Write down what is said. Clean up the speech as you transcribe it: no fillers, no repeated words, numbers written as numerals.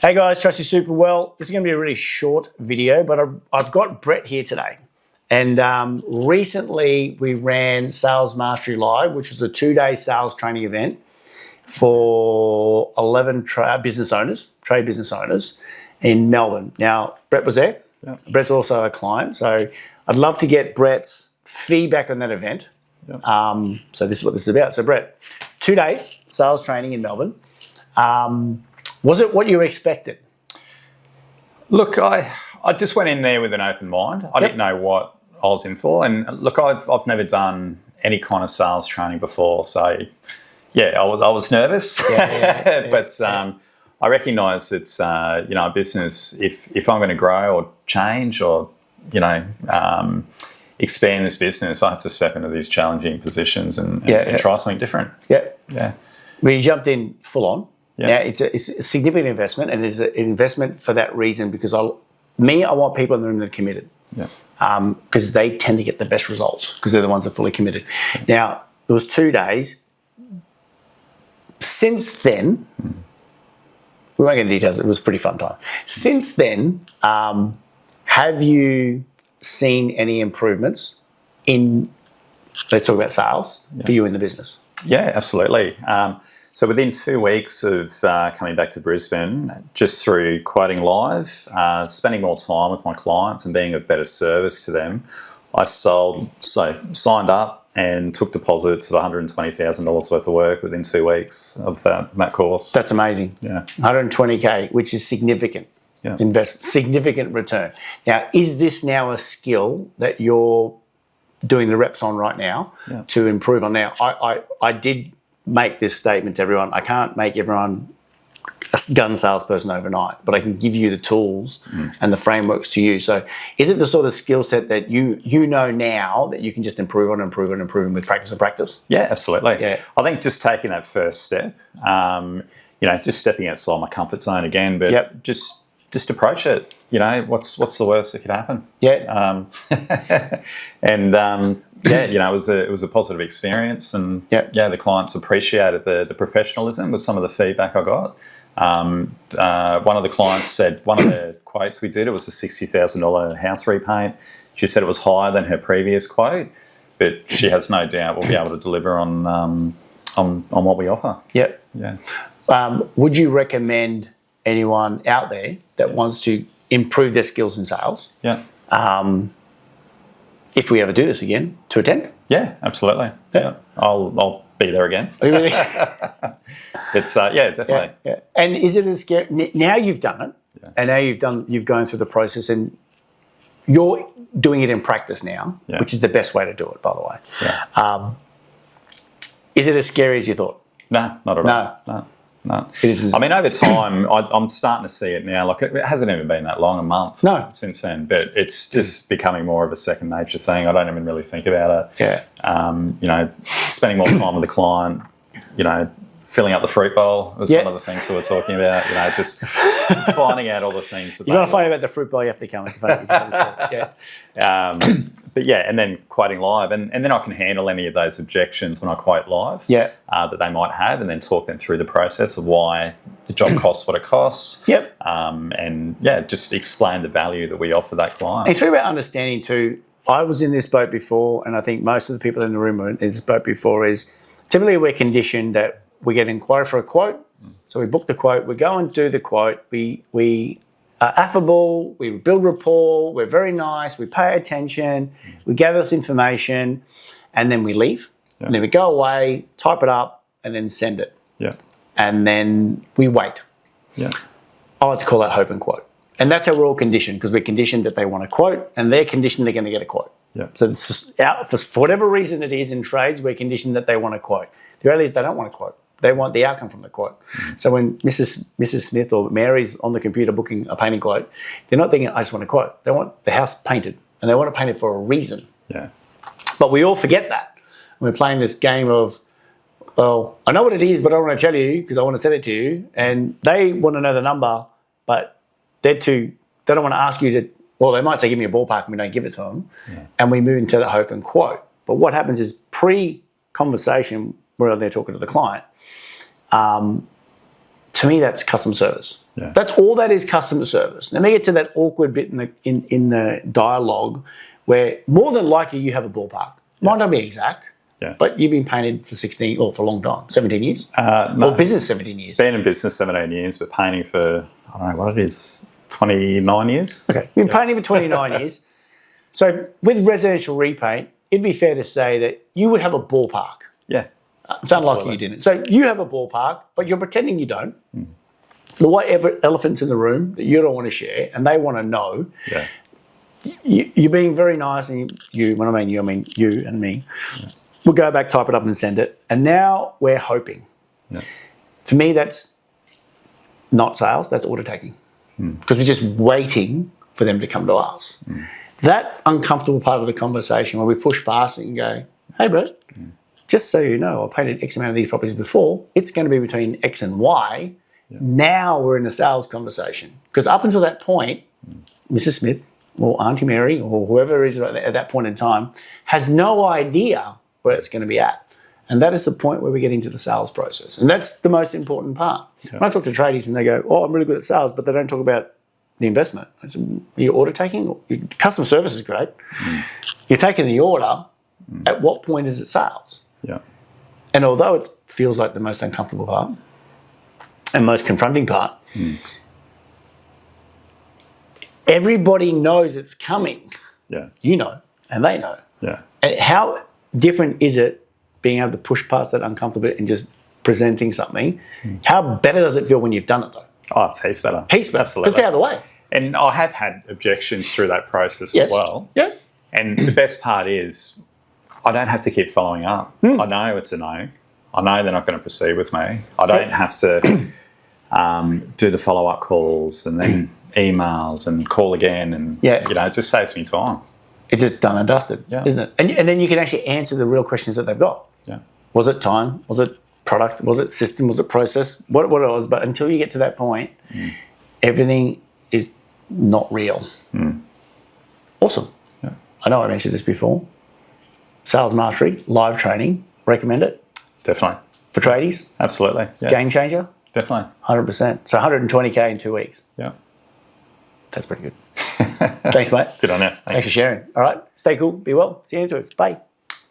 Hey guys, trust you super well. This is going to be a really short video, but I've got Brett here today. And recently we ran Sales Mastery Live, which was a 2-day sales training event for 11 trade business owners in Melbourne. Now, Brett was there. Yeah. Brett's also a client. So I'd love to get Brett's feedback on that event. Yeah. So this is what this is about. So Brett, 2 days sales training in Melbourne. Was it what you expected? Look, I just went in there with an open mind. I didn't know what I was in for. And look, I've never done any kind of sales training before. So, yeah, I was nervous. But I recognise it's, a business, if I'm going to grow or change or, expand this business, I have to step into these challenging positions and try something different. Yeah. Well, you jumped in full on. Yeah. Now, it's a significant investment, and it's an investment for that reason because I want people in the room that are committed. Yeah. Because they tend to get the best results because they're the ones that are fully committed. Now, it was 2 days. Since then, we won't get into details. It was a pretty fun time. Since then, have you seen any improvements in, let's talk about sales, for you in the business? Yeah, absolutely. So within 2 weeks of coming back to Brisbane, just through quoting live, spending more time with my clients and being of better service to them, I signed up and took deposits of $120,000 worth of work within 2 weeks of that course. That's amazing. Yeah. 120K, which is significant. Yeah. Investment, significant return. Now, is this now a skill that you're doing the reps on right now to improve on? Now, I did make this statement to everyone. I can't make everyone a gun salesperson overnight, but I can give you the tools and the frameworks to use. So is it the sort of skill set that you know now that you can just improve on with practice and practice? Yeah, absolutely. Yeah. I think just taking that first step, it's just stepping outside my comfort zone again, but just approach it. What's the worst that could happen? Yeah. It was a positive experience, and the clients appreciated the professionalism with some of the feedback I got. One of the clients said one of the quotes we did, it was a $60,000 house repaint. She said it was higher than her previous quote, but she has no doubt we'll be able to deliver on what we offer. Yep. Yeah. Would you recommend anyone out there that wants to improve their skills in sales? Yeah. If we ever do this again, to attend? Yeah, absolutely. Yeah. I'll be there again. Really? It's definitely. Yeah. And is it as scary? Now you've done it, and now you've gone through the process, and you're doing it in practice now, which is the best way to do it, by the way. Yeah. Is it as scary as you thought? No, not at all. No. It is. I mean, over time, I'm starting to see it now. Like, it hasn't even been that long, a month since then, but it's just becoming more of a second nature thing. I don't even really think about it. Yeah. Spending more time with the client, filling up the fruit bowl was one of the things we were talking about, just finding out all the things. You want to find out about the fruit bowl, you have to come. It's funny. And then quoting live. And then I can handle any of those objections when I quote live that they might have, and then talk them through the process of why the job costs what it costs. Yep. Just explain the value that we offer that client. It's really about understanding too. I was in this boat before, and I think most of the people in the room were in this boat before, is typically we're conditioned that we get an inquiry for a quote. So we book the quote, we go and do the quote, we are affable, we build rapport, we're very nice, we pay attention, we gather this information, and then we leave. And then we go away, type it up, and then send it. Yeah. And then we wait. Yeah. I like to call that hope and quote. And that's how we're all conditioned, because we're conditioned that they want a quote, and they're conditioned they're going to get a quote. Yeah. So this is, for whatever reason it is in trades, we're conditioned that they want a quote. The reality is they don't want a quote. They want the outcome from the quote. So when Mrs. Smith or Mary's on the computer booking a painting quote, they're not thinking, I just want a quote. They want the house painted, and they want to paint it for a reason. Yeah. But we all forget that. We're playing this game of, well, I know what it is, but I don't want to tell you because I want to send it to you. And they want to know the number, but they don't want to ask you to, well, they might say, give me a ballpark, and we don't give it to them. Yeah. And we move into the hope and quote. But what happens is pre-conversation, we're out there talking to the client, to me, that's customer service. Yeah. That's all that is customer service. Now, we get to that awkward bit in the dialogue where more than likely you have a ballpark. Might not be exact, but you've been painted for 16 or for a long time, 17 years? No, or business 17 years? Been in business 17 years, but painting for, I don't know what it is, 29 years. Okay, you've been painting for 29 years. So with residential repaint, it'd be fair to say that you would have a ballpark. Yeah. It's unlikely you didn't. So you have a ballpark, but you're pretending you don't. The white elephant's in the room that you don't want to share and they want to know. Yeah. You're being very nice, and when I mean you, I mean you and me. Yeah. We'll go back, type it up and send it. And now we're hoping. Yeah. For me, that's not sales, that's order taking. Because we're just waiting for them to come to us. That uncomfortable part of the conversation where we push past it and go, hey, bro, just so you know, I painted X amount of these properties before. It's going to be between X and Y. Yeah. Now we're in a sales conversation. Because up until that point, Mrs. Smith or Auntie Mary or whoever is at that point in time has no idea where it's going to be at. And that is the point where we get into the sales process. And that's the most important part. Yeah. When I talk to tradies and they go, oh, I'm really good at sales, but they don't talk about the investment. I said, are you order taking? Your customer service is great. You're taking the order. At what point is it sales? Yeah. And although it feels like the most uncomfortable part and most confronting part, everybody knows it's coming. Yeah. You know, and they know. Yeah. And how different is it being able to push past that uncomfortable bit and just presenting something? How better does it feel when you've done it though? Oh, it's heaps better. Heaps better. Absolutely. It's out of the way. And I have had objections through that process as well. Yeah. And the best part is I don't have to keep following up. I know it's a no. I know they're not going to proceed with me. I don't have to do the follow-up calls and then emails and call again. And, it just saves me time. It's just done and dusted, isn't it? And then you can actually answer the real questions that they've got. Yeah. Was it time? Was it product? Was it system? Was it process? What it was. But until you get to that point, everything is not real. Awesome. Yeah. I know I mentioned this before. Sales Mastery, live training, recommend it. Definitely. For tradies? Absolutely. Yeah. Game changer? Definitely. 100%. So 120K in 2 weeks. Yeah. That's pretty good. Thanks, mate. Good on you. Thanks for sharing. All right. Stay cool. Be well. See you afterwards. Bye.